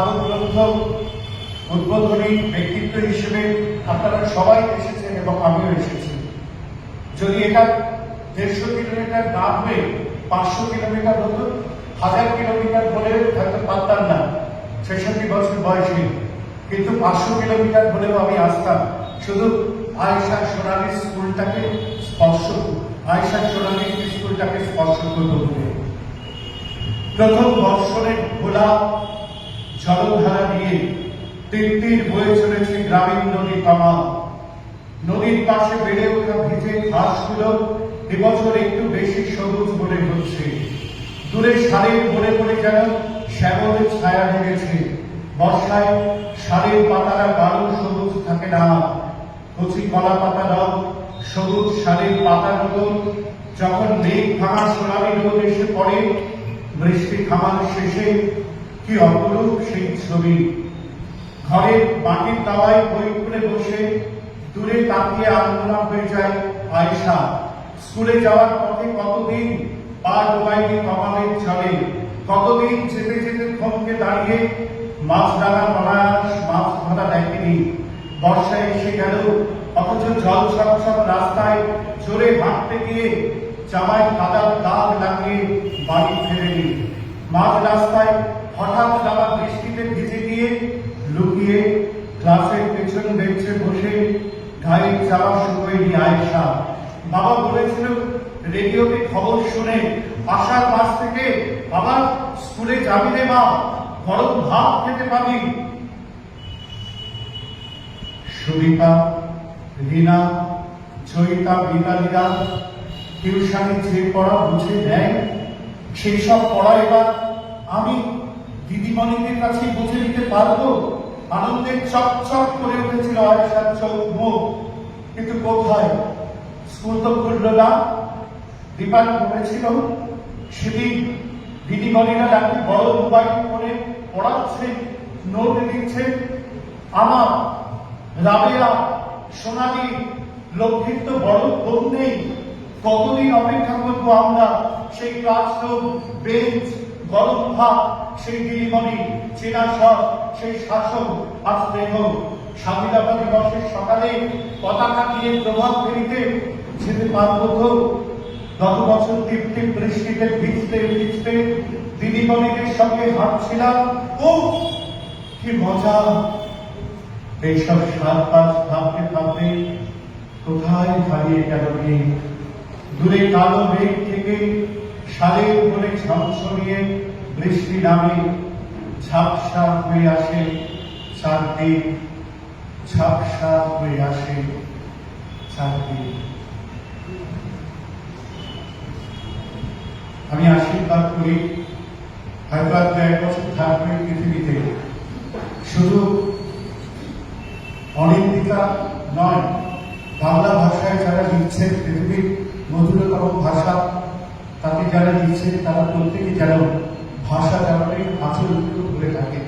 গ্রন্থ উদ্বোধনী ব্যক্তিত্ব হিসেবে আপনারা সবাই এসেছেন এবং আমিও এসেছি। যদি এটা 150 কিলোমিটার না হয়ে 500 কিলোমিটার হতো, 1000 কিলোমিটার হলেও হয়তো পারতাম না 66 বছর বয়সে, কিন্তু 500 কিলোমিটার হলেও আমি আসতাম শুধু আয়েশা সোনালী স্কুলটাকে স্পর্শ করতে বলে। প্রথম বর্ষণের খোলা জলধারা নিয়ে তিত্তির বয়ে চলেছে গ্রামীণ নদী কামা। নদীর পাশে বেড়ে ওঠা ভিজে ঘাসগুলো এবছর একটু বেশি সবুজ মনে হচ্ছে। দূরে সারের মনে মনে যেন শ্যামলের ছায়া লেগেছে। বর্ষায় সারের পাতারা গাঢ় সবুজ থাকে না, কচি কলা পাতা রং সবুজ সারের পাতাগুলো যখন মেঘ ভাঙা সোনালি রোদ এসে পড়ে, বৃষ্টি থামার শেষে কি অপরূপ সেই ছবি। ঘরের মাটির দাওয়ায় বই খুলে বসে দূরে তাকিয়ে আন্দোলন হয়ে যায় আয়েশা। স্কুলে যাওয়ার পথে কতদিন পা ডোবায়নি কপালের জলে, কতদিন যেতে যেতে থমকে দাঁড়িয়ে মাছরাঙা অনায়াস মাছ ধরা দেখেনি। বর্ষা এসে গেল, অথচ জল ছটছট রাস্তায় জোরে হাঁটতে গিয়ে জামায় কাদার দাগ লাগিয়ে বাড়ি ফেরেনি। মাঝ রাস্তায় হঠাৎ নামা বৃষ্টিতে ভিজে গিয়ে লুকিয়ে ক্লাসের পেছন বেঞ্চে বসে গাড়ির চাওয়া শুরুয়নি আয়েশা। বাবা বলেছিল রেডিওতে খবর শুনে আষাঢ় মাস থেকে আবার স্কুলে যাবি রে মা, গরম ভাত খেতে পাবি। সুমিতা, রীনা, জয়িতা, বিকালীরা টিউশনে যে পড়া বুঝে দেয় সেই সব পড়া এবার আমি দিদিমণিদের কাছে বুঝে নিতে পারবো। আনন্দে চকচক করে উঠেছিল আয়েশার চোখ মুখ, কিন্তু কোথায়? স্কুল তো খুলল না। দীপান বলেছিল সেদিন দিদিমণিরা নাকি বড় মোবাইল ফোনে পড়াচ্ছে, নোট দিচ্ছে। আমার রাবেয়া, সোনালী, লক্ষ্মীর তো বড় ফোন নেই। কতদিন অপেক্ষা করবো আমরা সেই ক্লাসরুম, বেঞ্চ, গরম ভাত, সেই দিদিমণি, চেনা সব, সেই শাসন আর স্নেহ। স্বাধীনতা দিবসের সকালে পতাকা নিয়ে প্রভাত ফেরিতে যেতে পারবো তো? গত বছর টিপটিপ বৃষ্টিতে ভিজতে ভিজতে দিদিমণিদের সঙ্গে হাঁটছিলাম। ও কি মজা! এইসব 7-5 ভাবতে ভাবতে কোথায় হারিয়ে গেল মেঘ। দূরে কালো মেঘ থেকে সালের উপরে ঝমঝমিয়ে বৃষ্টি নামে, ঝাপসা হয়ে আসে চারদিক, ঝাপসা হয়ে আসে চারদিক। আমি আশীর্বাদ করি হয়তো আর 1 বছর থাকবে পৃথিবীতে। শুধু অনিন্দিতা নয়, বাংলা ভাষায় যারা লিখছেন, পৃথিবীর মধুরতম ভাষা, তাকে যারা লিখছেন তারা প্রত্যেকে যেন ভাষা জানানোর আচরণ ধরে থাকে।